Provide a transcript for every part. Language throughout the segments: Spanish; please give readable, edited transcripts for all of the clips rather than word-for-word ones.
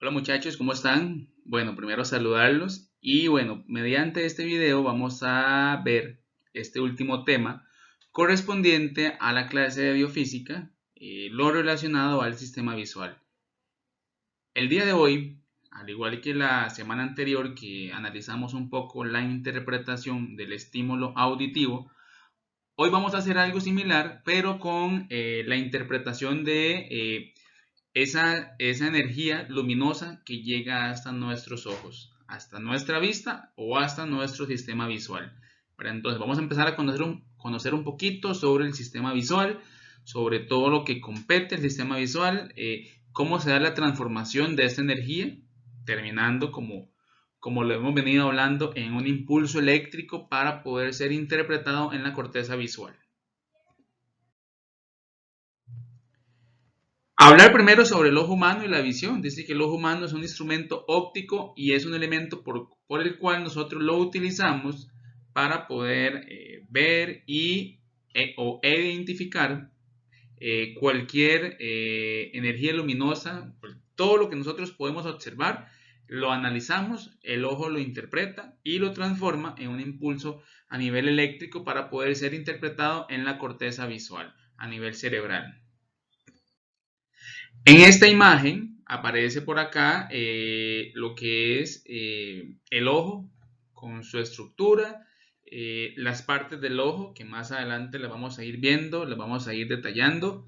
Hola muchachos, ¿cómo están? Bueno, primero saludarlos y bueno, mediante este video vamos a ver este último tema correspondiente a la clase de biofísica, lo relacionado al sistema visual. El día de hoy, al igual que la semana anterior que analizamos un poco la interpretación del estímulo auditivo, hoy vamos a hacer algo similar, pero con la interpretación de esa energía luminosa que llega hasta nuestros ojos, hasta nuestra vista o hasta nuestro sistema visual. Pero entonces vamos a empezar a conocer un poquito sobre el sistema visual, sobre todo lo que compete el sistema visual, cómo se da la transformación de esta energía, terminando como lo hemos venido hablando en un impulso eléctrico para poder ser interpretado en la corteza visual. Hablar primero sobre el ojo humano y la visión. Dice que el ojo humano es un instrumento óptico y es un elemento por el cual nosotros lo utilizamos para poder ver o identificar cualquier energía luminosa. Todo lo que nosotros podemos observar lo analizamos, el ojo lo interpreta y lo transforma en un impulso a nivel eléctrico para poder ser interpretado en la corteza visual, a nivel cerebral. En esta imagen aparece por acá lo que es el ojo con su estructura, las partes del ojo que más adelante las vamos a ir viendo, las vamos a ir detallando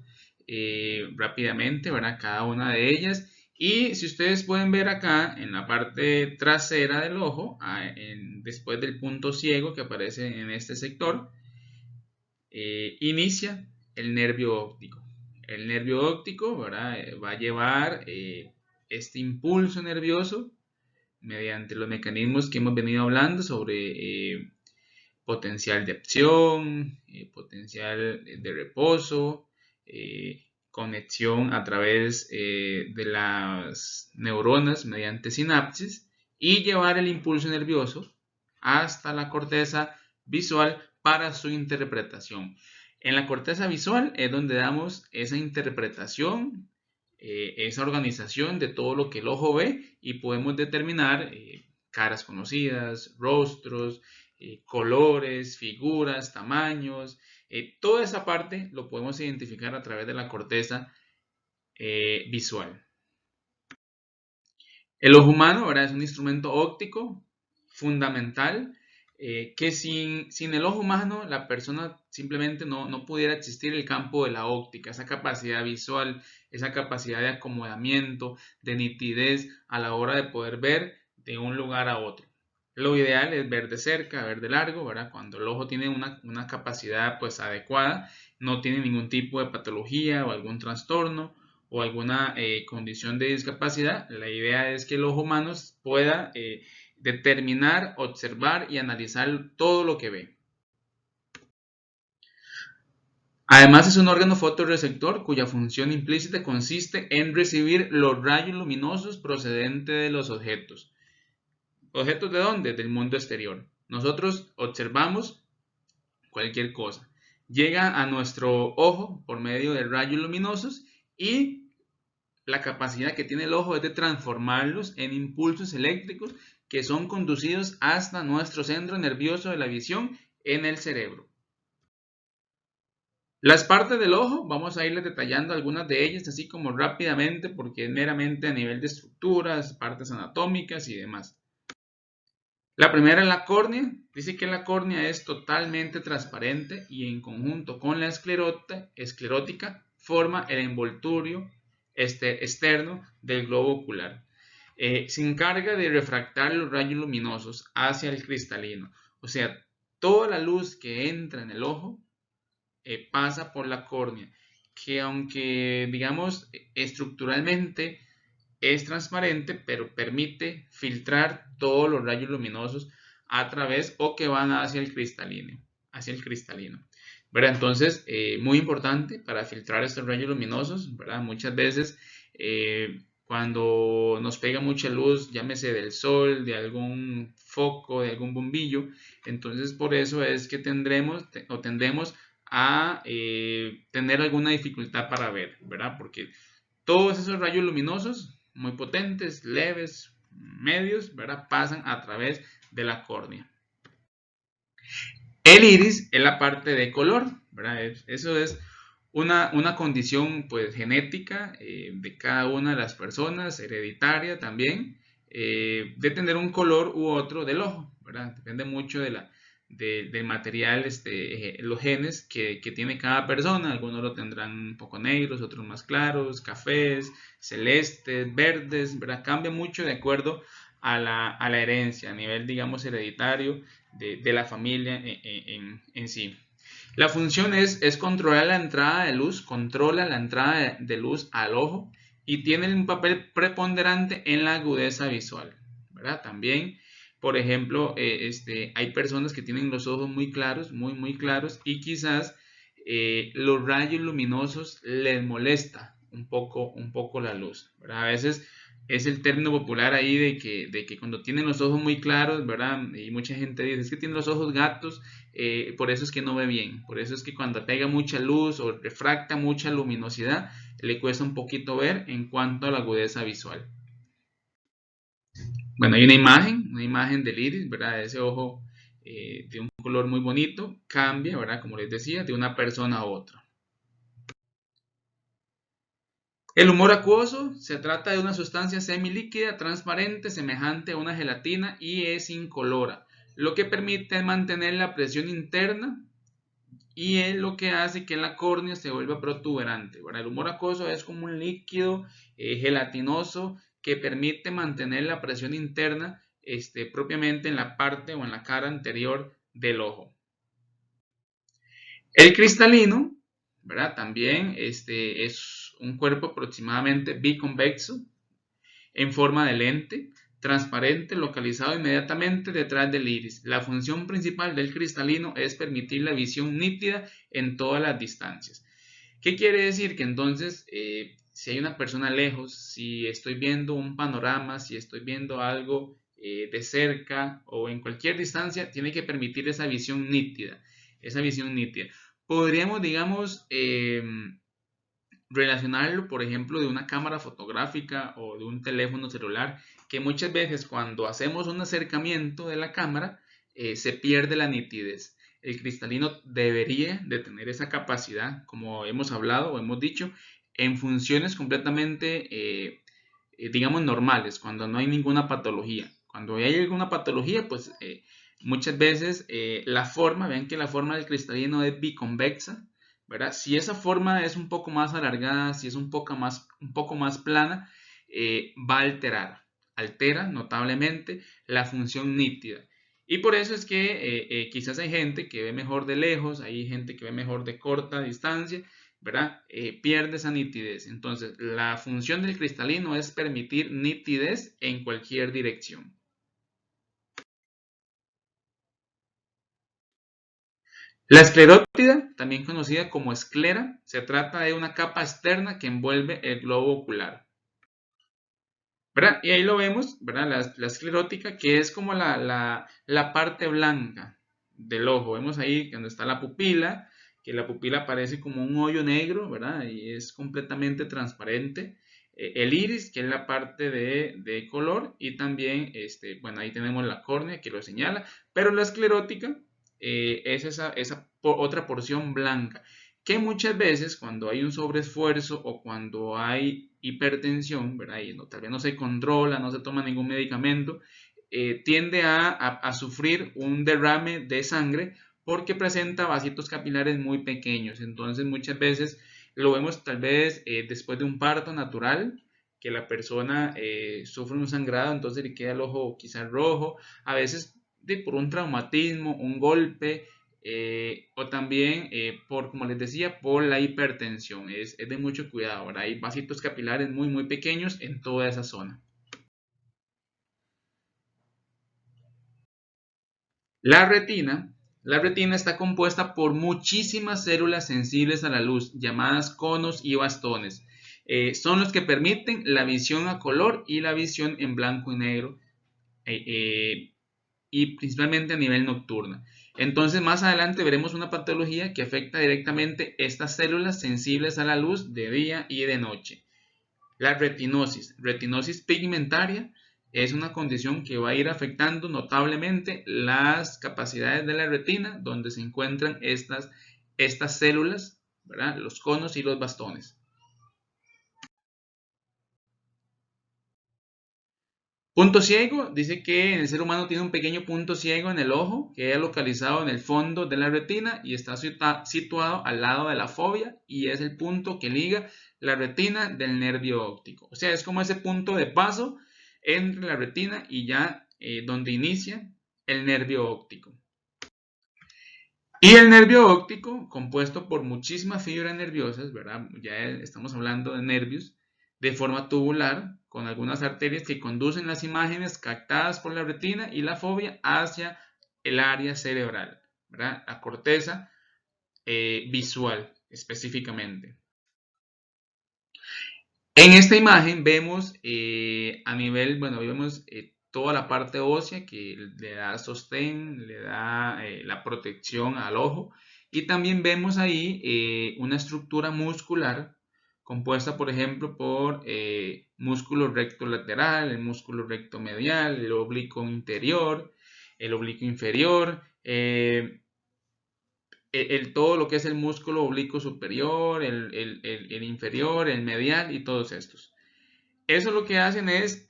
rápidamente, ¿verdad? Cada una de ellas. Y si ustedes pueden ver acá en la parte trasera del ojo, después del punto ciego que aparece en este sector, inicia el nervio óptico. El nervio óptico, ¿verdad? Va a llevar este impulso nervioso mediante los mecanismos que hemos venido hablando sobre potencial de acción, potencial de reposo, conexión a través de las neuronas mediante sinapsis y llevar el impulso nervioso hasta la corteza visual para su interpretación. En la corteza visual es donde damos esa interpretación, esa organización de todo lo que el ojo ve y podemos determinar caras conocidas, rostros, colores, figuras, tamaños. Toda esa parte lo podemos identificar a través de la corteza visual. El ojo humano, ¿verdad? Es un instrumento óptico fundamental que sin el ojo humano la persona simplemente no pudiera existir el campo de la óptica, esa capacidad visual, esa capacidad de acomodamiento, de nitidez a la hora de poder ver de un lugar a otro. Lo ideal es ver de cerca, ver de largo, ¿verdad? Cuando el ojo tiene una capacidad pues adecuada, no tiene ningún tipo de patología o algún trastorno o alguna condición de discapacidad, la idea es que el ojo humano pueda determinar, observar y analizar todo lo que ve. Además es un órgano fotorreceptor cuya función implícita consiste en recibir los rayos luminosos procedentes de los objetos. ¿Objetos de dónde? Del mundo exterior. Nosotros observamos cualquier cosa. Llega a nuestro ojo por medio de rayos luminosos y la capacidad que tiene el ojo es de transformarlos en impulsos eléctricos que son conducidos hasta nuestro centro nervioso de la visión en el cerebro. Las partes del ojo, vamos a irles detallando algunas de ellas así como rápidamente porque es meramente a nivel de estructuras, partes anatómicas y demás. La primera es la córnea. Dice que la córnea es totalmente transparente y en conjunto con la esclerótica forma el envoltorio externo del globo ocular. Se encarga de refractar los rayos luminosos hacia el cristalino. O sea, toda la luz que entra en el ojo pasa por la córnea, que aunque digamos estructuralmente es transparente, pero permite filtrar todos los rayos luminosos a través o que van hacia el cristalino. ¿Verdad? Entonces, muy importante para filtrar estos rayos luminosos, ¿verdad? Muchas veces cuando nos pega mucha luz, llámese del sol, de algún foco, de algún bombillo, entonces por eso es que tendemos a tener alguna dificultad para ver, ¿verdad? Porque todos esos rayos luminosos muy potentes, leves, medios, ¿verdad? Pasan a través de la córnea. El iris es la parte de color, ¿verdad? Eso es una condición pues, genética de cada una de las personas, hereditaria también, de tener un color u otro del ojo, ¿verdad? Depende mucho del material, los genes que tiene cada persona. Algunos lo tendrán un poco negros, otros más claros, cafés, celestes, verdes, ¿verdad? Cambia mucho de acuerdo a la herencia, a nivel, digamos, hereditario de la familia en sí. La función es controlar la entrada de luz, controla la entrada de luz al ojo y tiene un papel preponderante en la agudeza visual, ¿verdad? También, por ejemplo, hay personas que tienen los ojos muy claros, muy claros, y quizás los rayos luminosos les molesta un poco la luz, ¿verdad? A veces es el término popular ahí de que cuando tienen los ojos muy claros, ¿verdad? Y mucha gente dice, es que tiene los ojos gatos, por eso es que no ve bien, por eso es que cuando pega mucha luz o refracta mucha luminosidad, le cuesta un poquito ver en cuanto a la agudeza visual. Bueno, hay una imagen del iris, ¿verdad? Ese ojo de un color muy bonito, cambia, ¿verdad? Como les decía, de una persona a otra. El humor acuoso se trata de una sustancia semilíquida, transparente, semejante a una gelatina y es incolora, lo que permite mantener la presión interna y es lo que hace que la córnea se vuelva protuberante. ¿Verdad? El humor acuoso es como un líquido gelatinoso que permite mantener la presión interna propiamente en la parte o en la cara anterior del ojo. El cristalino, ¿verdad? También es un cuerpo aproximadamente biconvexo en forma de lente, transparente, localizado inmediatamente detrás del iris. La función principal del cristalino es permitir la visión nítida en todas las distancias. ¿Qué quiere decir? Que entonces, si hay una persona lejos, si estoy viendo un panorama, si estoy viendo algo de cerca o en cualquier distancia, tiene que permitir esa visión nítida. Esa visión nítida. Podríamos, digamos, relacionarlo, por ejemplo, de una cámara fotográfica o de un teléfono celular, que muchas veces cuando hacemos un acercamiento de la cámara, se pierde la nitidez. El cristalino debería de tener esa capacidad, como hemos hablado o hemos dicho, en funciones completamente, digamos, normales, cuando no hay ninguna patología. Cuando hay alguna patología, pues muchas veces la forma, vean que la forma del cristalino es biconvexa, ¿verdad? Si esa forma es un poco más alargada, si es un poco más plana, va a altera notablemente la función nítida. Y por eso es que quizás hay gente que ve mejor de lejos, hay gente que ve mejor de corta distancia, ¿verdad? Pierde esa nitidez. Entonces, la función del cristalino es permitir nitidez en cualquier dirección. La esclerótida, también conocida como esclera, se trata de una capa externa que envuelve el globo ocular, ¿verdad? Y ahí lo vemos, ¿verdad? La esclerótica, que es como la parte blanca del ojo. Vemos ahí donde está la pupila, que la pupila parece como un hoyo negro, ¿verdad? Y es completamente transparente. El iris, que es la parte de color, y también, bueno, ahí tenemos la córnea que lo señala, pero la esclerótica es esa otra porción blanca que muchas veces cuando hay un sobreesfuerzo o cuando hay hipertensión, ¿verdad? Y tal vez no se controla, no se toma ningún medicamento, tiende a sufrir un derrame de sangre porque presenta vasitos capilares muy pequeños. Entonces muchas veces lo vemos tal vez después de un parto natural, que la persona sufre un sangrado, entonces le queda el ojo quizás rojo, a veces por un traumatismo, un golpe, o también como les decía, por la hipertensión. Es de mucho cuidado, ¿verdad? Hay vasitos capilares muy pequeños en toda esa zona. La retina, la retina está compuesta por muchísimas células sensibles a la luz, llamadas conos y bastones. Son los que permiten la visión a color y la visión en blanco y negro. Y principalmente a nivel nocturno. Entonces más adelante veremos una patología que afecta directamente estas células sensibles a la luz de día y de noche. La retinosis, retinosis pigmentaria, es una condición que va a ir afectando notablemente las capacidades de la retina, donde se encuentran estas células, ¿verdad? Los conos y los bastones. Punto ciego, dice que el ser humano tiene un pequeño punto ciego en el ojo que es localizado en el fondo de la retina y está situado al lado de la fóvea y es el punto que liga la retina del nervio óptico. O sea, es como ese punto de paso entre la retina y ya donde inicia el nervio óptico. Y el nervio óptico, compuesto por muchísimas fibras nerviosas, ¿verdad? Ya estamos hablando de nervios, de forma tubular, con algunas arterias que conducen las imágenes captadas por la retina y la fóvea hacia el área cerebral, ¿verdad? La corteza visual específicamente. En esta imagen vemos a nivel, bueno, vemos toda la parte ósea que le da sostén, le da la protección al ojo y también vemos ahí una estructura muscular compuesta, por ejemplo, por músculo recto lateral, el músculo recto medial, el oblicuo interior, el oblicuo inferior, todo lo que es el músculo oblicuo superior, el inferior, el medial y todos estos. Eso lo que hacen es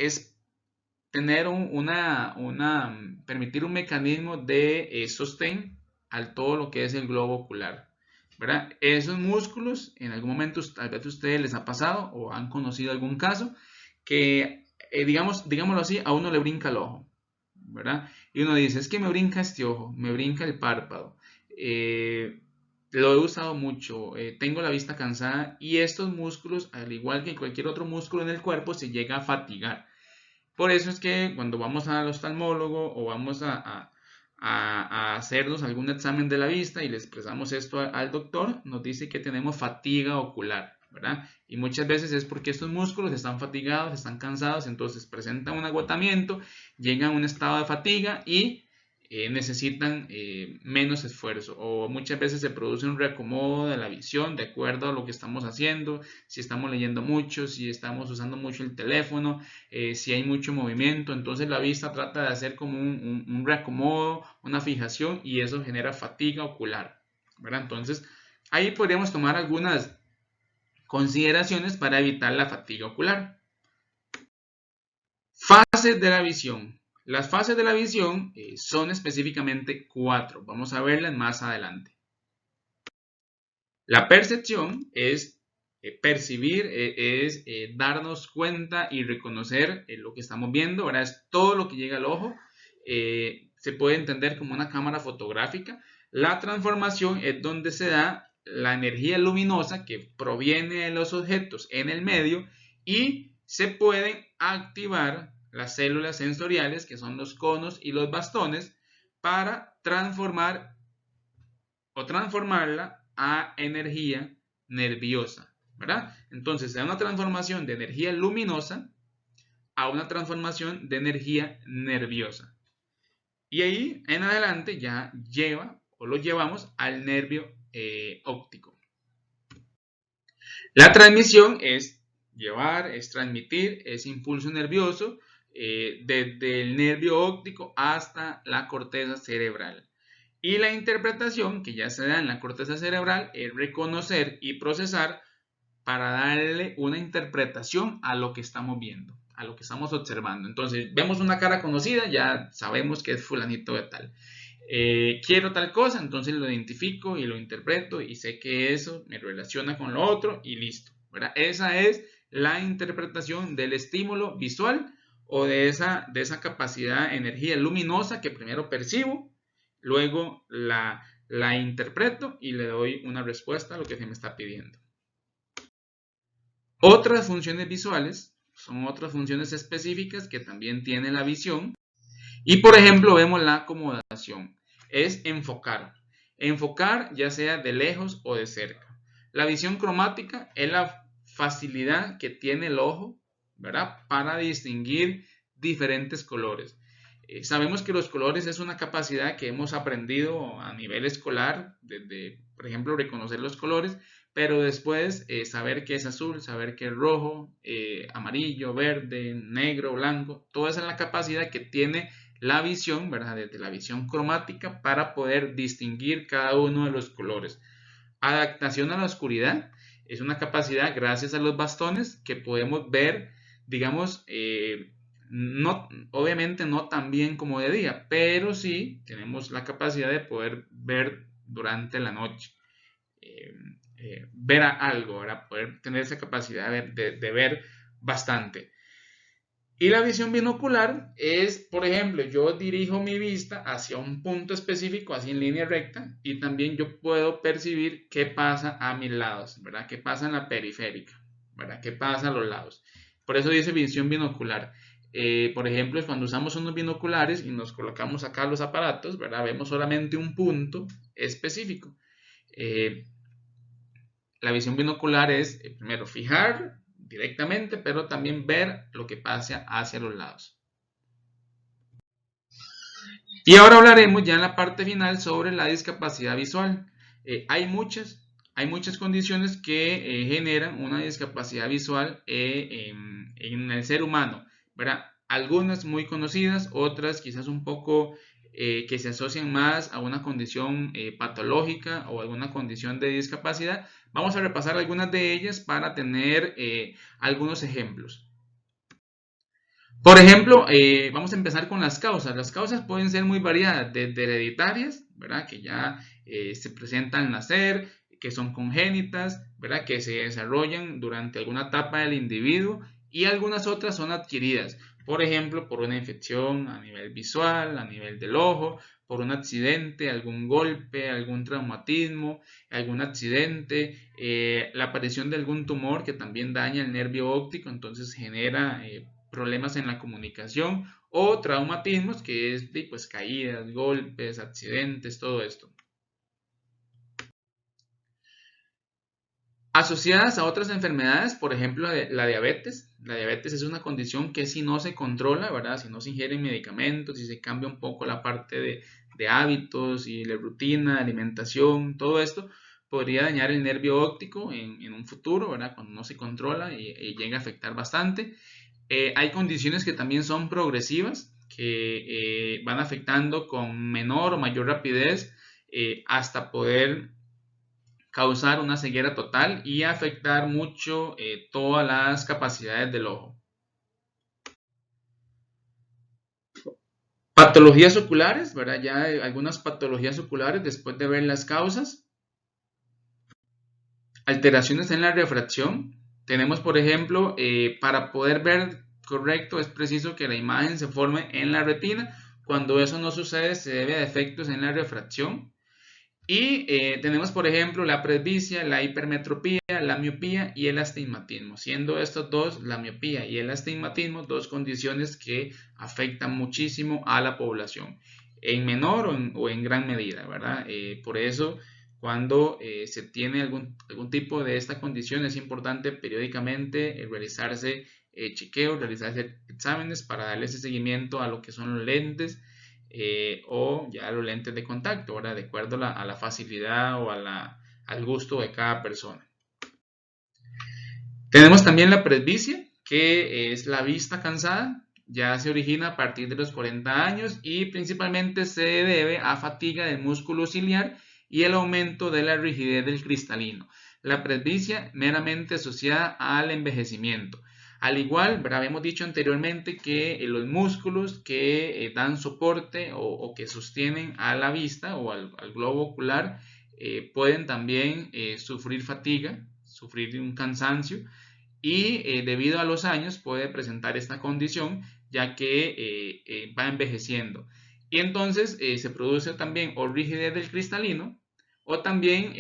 tener permitir un mecanismo de sostén al todo lo que es el globo ocular, ¿verdad? Esos músculos, en algún momento tal vez a ustedes les ha pasado o han conocido algún caso que, digámoslo así, a uno le brinca el ojo, ¿verdad? Y uno dice, es que me brinca este ojo, me brinca el párpado, lo he usado mucho, tengo la vista cansada y estos músculos, al igual que cualquier otro músculo en el cuerpo, se llega a fatigar. Por eso es que cuando vamos al oftalmólogo o vamos a hacernos algún examen de la vista y le expresamos esto al doctor, nos dice que tenemos fatiga ocular, ¿verdad? Y muchas veces es porque estos músculos están fatigados, están cansados, entonces presentan un agotamiento, llegan a un estado de fatiga y necesitan menos esfuerzo o muchas veces se produce un reacomodo de la visión de acuerdo a lo que estamos haciendo, si estamos leyendo mucho, si estamos usando mucho el teléfono, si hay mucho movimiento, entonces la vista trata de hacer como un reacomodo, una fijación y eso genera fatiga ocular, ¿verdad? Entonces ahí podríamos tomar algunas consideraciones para evitar la fatiga ocular. Fases de la visión. Las fases de la visión son específicamente 4. Vamos a verlas más adelante. La percepción es percibir, es darnos cuenta y reconocer lo que estamos viendo. Ahora es todo lo que llega al ojo. Se puede entender como una cámara fotográfica. La transformación es donde se da la energía luminosa que proviene de los objetos en el medio y se pueden activar las células sensoriales, que son los conos y los bastones, para transformar o transformarla a energía nerviosa, ¿verdad? Entonces, se da una transformación de energía luminosa a una transformación de energía nerviosa. Y ahí en adelante ya lleva o lo llevamos al nervio óptico. La transmisión es llevar, es transmitir, es impulso nervioso desde el nervio óptico hasta la corteza cerebral. Y la interpretación, que ya se da en la corteza cerebral, es reconocer y procesar para darle una interpretación a lo que estamos viendo, a lo que estamos observando. Entonces, vemos una cara conocida, ya sabemos que es fulanito de tal. Quiero tal cosa, entonces lo identifico y lo interpreto y sé que eso me relaciona con lo otro y listo, ¿verdad? Esa es la interpretación del estímulo visual o de esa capacidad, energía luminosa que primero percibo, luego la interpreto y le doy una respuesta a lo que se me está pidiendo. Otras funciones visuales son otras funciones específicas que también tiene la visión. Y por ejemplo vemos la acomodación. Es enfocar. Enfocar ya sea de lejos o de cerca. La visión cromática es la facilidad que tiene el ojo, ¿verdad? Para distinguir diferentes colores. Sabemos que los colores es una capacidad que hemos aprendido a nivel escolar, desde, por ejemplo, reconocer los colores, pero después saber qué es azul, saber qué es rojo, amarillo, verde, negro, blanco, toda esa es la capacidad que tiene la visión, ¿verdad? Desde la visión cromática para poder distinguir cada uno de los colores. Adaptación a la oscuridad es una capacidad gracias a los bastones que podemos ver, digamos, no, obviamente no tan bien como de día, pero sí tenemos la capacidad de poder ver durante la noche. Ver algo, para poder tener esa capacidad de ver bastante. Y la visión binocular es, por ejemplo, yo dirijo mi vista hacia un punto específico, así en línea recta, y también yo puedo percibir qué pasa a mis lados, ¿verdad? ¿Qué pasa en la periférica? ¿Verdad? ¿Qué pasa a los lados? Por eso dice visión binocular. Por ejemplo, cuando usamos unos binoculares y nos colocamos acá los aparatos, ¿verdad? Vemos solamente un punto específico. La visión binocular es, primero, fijar directamente, pero también ver lo que pasa hacia los lados. Y ahora hablaremos ya en la parte final sobre la discapacidad visual. Hay muchas condiciones que generan una discapacidad visual en el ser humano, ¿verdad? Algunas muy conocidas, otras quizás un poco que se asocian más a una condición patológica o alguna condición de discapacidad. Vamos a repasar algunas de ellas para tener algunos ejemplos. Por ejemplo, vamos a empezar con las causas. Las causas pueden ser muy variadas, desde hereditarias, ¿verdad? Que ya se presentan al nacer, que son congénitas, ¿verdad? Que se desarrollan durante alguna etapa del individuo, y algunas otras son adquiridas. Por ejemplo, por una infección a nivel visual, a nivel del ojo, por un accidente, algún golpe, algún traumatismo, algún accidente, la aparición de algún tumor que también daña el nervio óptico, entonces genera problemas en la comunicación, o traumatismos, que es de, pues, caídas, golpes, accidentes, todo esto. Asociadas a otras enfermedades, por ejemplo, la diabetes. La diabetes es una condición que si no se controla, ¿verdad? Si no se ingieren medicamentos, si se cambia un poco la parte de hábitos y la rutina, alimentación, todo esto, podría dañar el nervio óptico en un futuro, ¿verdad? Cuando no se controla y llega a afectar bastante. Hay condiciones que también son progresivas, que van afectando con menor o mayor rapidez hasta poder causar una ceguera total y afectar mucho todas las capacidades del ojo. Patologías oculares, ¿verdad? Ya hay algunas patologías oculares después de ver las causas. Alteraciones en la refracción. Tenemos, por ejemplo, para poder ver correcto es preciso que la imagen se forme en la retina. Cuando eso no sucede, se debe a defectos en la refracción. Y tenemos, por ejemplo, la presbicia, la hipermetropía, la miopía y el astigmatismo, siendo estos dos, la miopía y el astigmatismo, dos condiciones que afectan muchísimo a la población, en menor o en gran medida, ¿verdad? Por eso, cuando se tiene algún tipo de esta condición, es importante periódicamente realizarse chequeos, realizarse exámenes para darle ese seguimiento a lo que son los lentes o ya los lentes de contacto, ¿verdad? De acuerdo a la facilidad o al gusto de cada persona. Tenemos también la presbicia, que es la vista cansada, ya se origina a partir de los 40 años y principalmente se debe a fatiga del músculo ciliar y el aumento de la rigidez del cristalino. La presbicia meramente asociada al envejecimiento. Al igual, habíamos dicho anteriormente que los músculos que dan soporte o que sostienen a la vista o al globo ocular pueden también sufrir fatiga, sufrir un cansancio y debido a los años puede presentar esta condición ya que va envejeciendo. Y entonces se produce también o rigidez del cristalino o también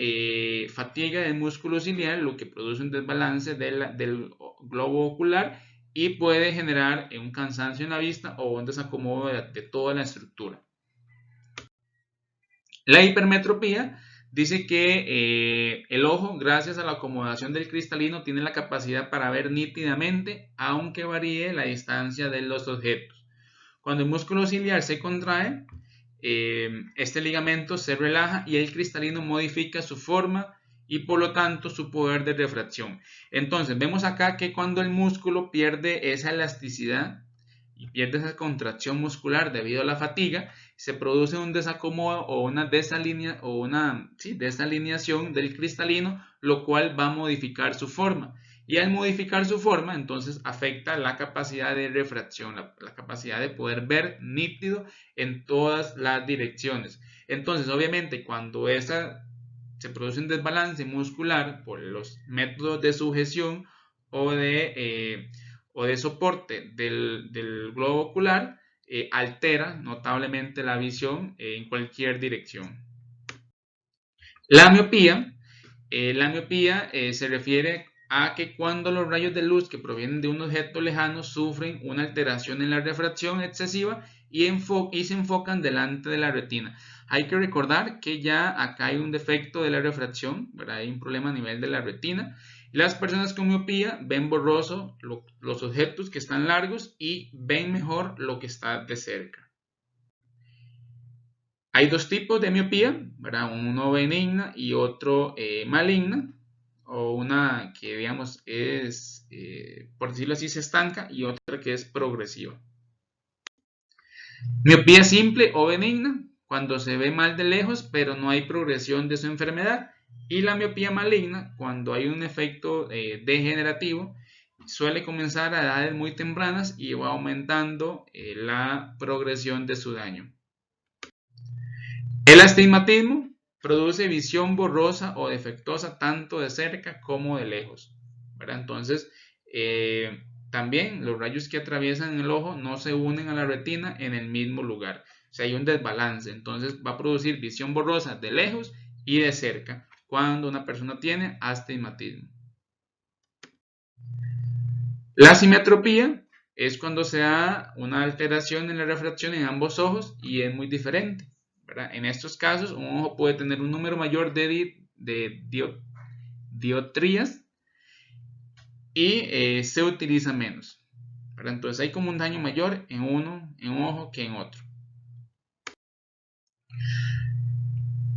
fatiga del músculo ciliar, lo que produce un desbalance del globo ocular y puede generar un cansancio en la vista o un desacomodo de toda la estructura. La hipermetropía dice que el ojo, gracias a la acomodación del cristalino, tiene la capacidad para ver nítidamente, aunque varíe la distancia de los objetos. Cuando el músculo ciliar se contrae, este ligamento se relaja y el cristalino modifica su forma y por lo tanto su poder de refracción. Entonces vemos acá que cuando el músculo pierde esa elasticidad y pierde esa contracción muscular debido a la fatiga, se produce un desacomodo o una desalineación del cristalino, lo cual va a modificar su forma. Y al modificar su forma, entonces afecta la capacidad de refracción, la capacidad de poder ver nítido en todas las direcciones. Entonces, obviamente, cuando se produce un desbalance muscular por los métodos de sujeción o de soporte del globo ocular, altera notablemente la visión en cualquier dirección. La miopía. La miopía se refiere a que cuando los rayos de luz que provienen de un objeto lejano sufren una alteración en la refracción excesiva y se enfocan delante de la retina. Hay que recordar que ya acá hay un defecto de la refracción, ¿verdad? Hay un problema a nivel de la retina. Las personas con miopía ven borroso los objetos que están largos y ven mejor lo que está de cerca. Hay dos tipos de miopía, ¿verdad? Uno benigna y otro maligna, o una que digamos es, por decirlo así, se estanca, y otra que es progresiva. Miopía simple o benigna, cuando se ve mal de lejos pero no hay progresión de su enfermedad, y la miopía maligna, cuando hay un efecto degenerativo, suele comenzar a edades muy tempranas y va aumentando la progresión de su daño. El astigmatismo produce visión borrosa o defectuosa tanto de cerca como de lejos, ¿verdad? Entonces, también los rayos que atraviesan el ojo no se unen a la retina en el mismo lugar. O sea, hay un desbalance. Entonces, va a producir visión borrosa de lejos y de cerca cuando una persona tiene astigmatismo. La simetropía es cuando se da una alteración en la refracción en ambos ojos y es muy diferente, ¿verdad? En estos casos, un ojo puede tener un número mayor de dioptrías y se utiliza menos, ¿verdad? Entonces hay como un daño mayor en un ojo que en otro.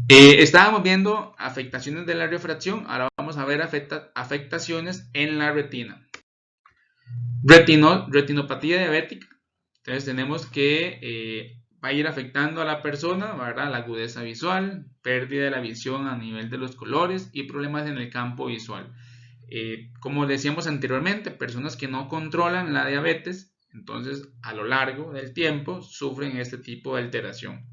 Estábamos viendo afectaciones de la refracción, ahora vamos a ver afectaciones en la retina. Retinopatía diabética. Entonces tenemos que va a ir afectando a la persona, ¿verdad? La agudeza visual, pérdida de la visión a nivel de los colores y problemas en el campo visual. Como decíamos anteriormente, personas que no controlan la diabetes, entonces a lo largo del tiempo sufren este tipo de alteración.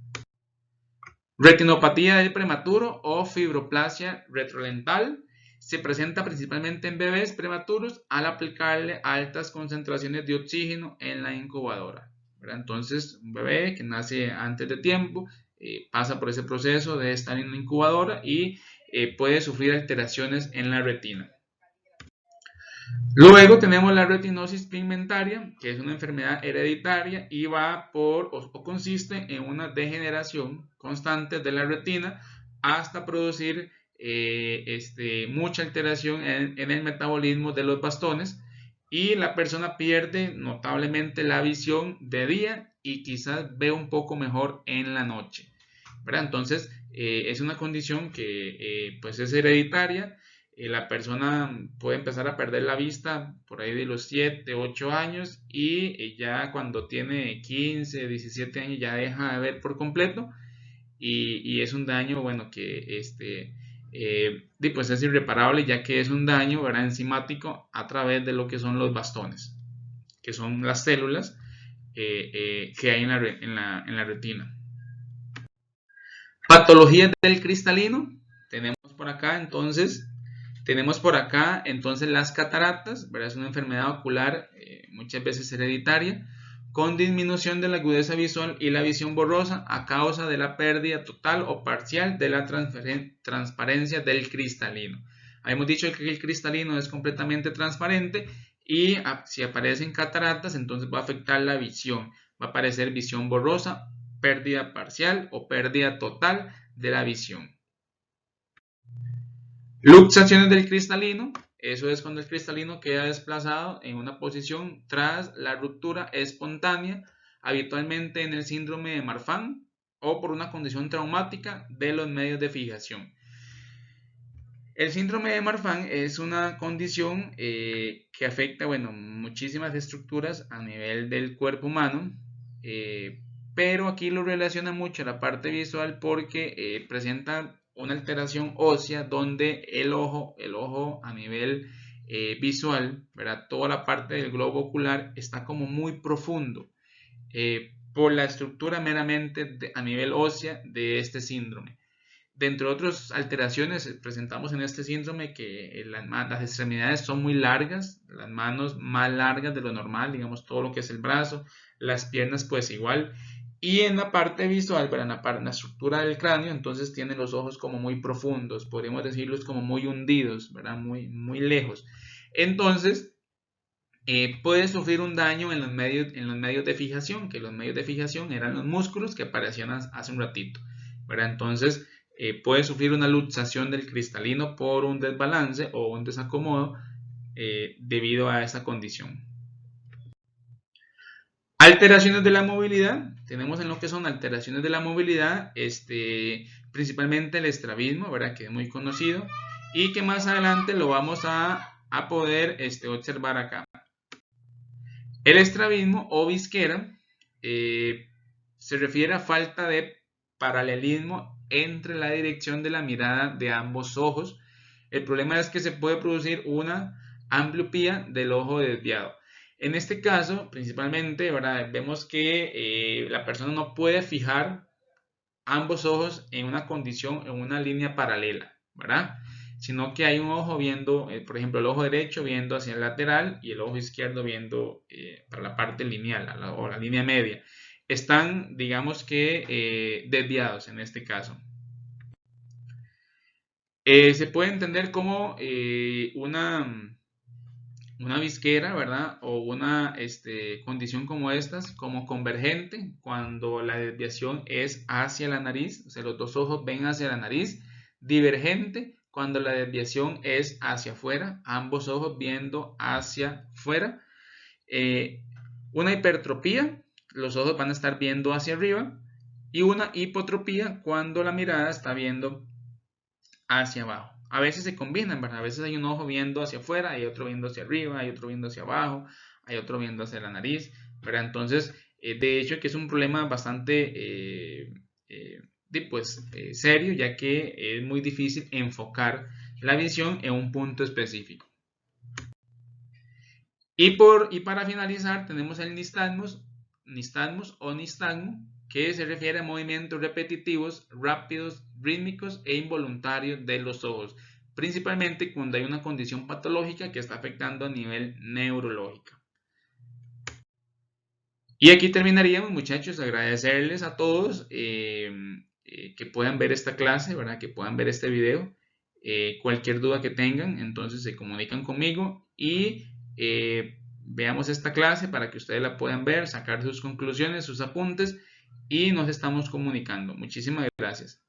Retinopatía del prematuro o fibroplasia retrodental se presenta principalmente en bebés prematuros al aplicarle altas concentraciones de oxígeno en la incubadora, ¿verdad? Entonces, un bebé que nace antes de tiempo pasa por ese proceso de estar en la incubadora y puede sufrir alteraciones en la retina. Luego tenemos la retinosis pigmentaria, que es una enfermedad hereditaria y va o consiste en una degeneración constante de la retina hasta producir mucha alteración en el metabolismo de los bastones, y la persona pierde notablemente la visión de día y quizás ve un poco mejor en la noche, ¿verdad? Entonces es una condición que pues es hereditaria. La persona puede empezar a perder la vista por ahí de los 7, 8 años y ya cuando tiene 15, 17 años ya deja de ver por completo, y es un daño, bueno, que pues es irreparable, ya que es un daño, ¿verdad?, enzimático a través de lo que son los bastones, que son las células que hay en la retina. Patologías del cristalino. Tenemos por acá entonces las cataratas, ¿verdad? Es una enfermedad ocular muchas veces hereditaria, con disminución de la agudeza visual y la visión borrosa a causa de la pérdida total o parcial de la transparencia del cristalino. Habíamos dicho que el cristalino es completamente transparente y si aparecen cataratas, entonces va a afectar la visión. Va a aparecer visión borrosa, pérdida parcial o pérdida total de la visión. Luxaciones del cristalino. Eso es cuando el cristalino queda desplazado en una posición tras la ruptura espontánea, habitualmente en el síndrome de Marfan o por una condición traumática de los medios de fijación. El síndrome de Marfan es una condición que afecta, bueno, muchísimas estructuras a nivel del cuerpo humano, pero aquí lo relaciona mucho a la parte visual porque presenta una alteración ósea donde el ojo a nivel visual, ¿verdad? Toda la parte del globo ocular está como muy profundo por la estructura meramente a nivel ósea de este síndrome. Dentro de otras alteraciones presentamos en este síndrome que las extremidades son muy largas, las manos más largas de lo normal, digamos todo lo que es el brazo, las piernas pues igual. Y en la parte visual, en la estructura del cráneo, entonces tiene los ojos como muy profundos, podríamos decirlos como muy hundidos, ¿verdad? Muy, muy lejos. Entonces, puede sufrir un daño en los medios de fijación, que los medios de fijación eran los músculos que aparecían hace un ratito, ¿verdad? Entonces, puede sufrir una luxación del cristalino por un desbalance o un desacomodo debido a esa condición. Alteraciones de la movilidad. Tenemos en lo que son alteraciones de la movilidad, principalmente el estrabismo, ¿verdad? Que es muy conocido y que más adelante lo vamos a poder observar acá. El estrabismo o visquera se refiere a falta de paralelismo entre la dirección de la mirada de ambos ojos. El problema es que se puede producir una ambliopía del ojo desviado. En este caso, principalmente, ¿verdad? Vemos que la persona no puede fijar ambos ojos en una condición, en una línea paralela, ¿verdad? Sino que hay un ojo viendo, por ejemplo, el ojo derecho viendo hacia el lateral y el ojo izquierdo viendo para la parte lineal o la línea media. Están, digamos que, desviados en este caso. Se puede entender como una visquera, ¿verdad? O una condición como estas, como convergente, cuando la desviación es hacia la nariz, o sea, los dos ojos ven hacia la nariz, divergente, cuando la desviación es hacia afuera, ambos ojos viendo hacia afuera, una hipertropía, los ojos van a estar viendo hacia arriba, y una hipotropía, cuando la mirada está viendo hacia abajo. A veces se combinan, ¿verdad? A veces hay un ojo viendo hacia afuera, hay otro viendo hacia arriba, hay otro viendo hacia abajo, hay otro viendo hacia la nariz, ¿verdad? Entonces, de hecho que es un problema bastante serio, ya que es muy difícil enfocar la visión en un punto específico. Y para finalizar tenemos el nistagmus o nistagmo, que se refiere a movimientos repetitivos, rápidos, rítmicos e involuntarios de los ojos, principalmente cuando hay una condición patológica que está afectando a nivel neurológico. Y aquí terminaríamos, muchachos, agradecerles a todos que puedan ver esta clase, ¿verdad? Que puedan ver este video. Cualquier duda que tengan, entonces se comunican conmigo y veamos esta clase para que ustedes la puedan ver, sacar sus conclusiones, sus apuntes y nos estamos comunicando. Muchísimas gracias.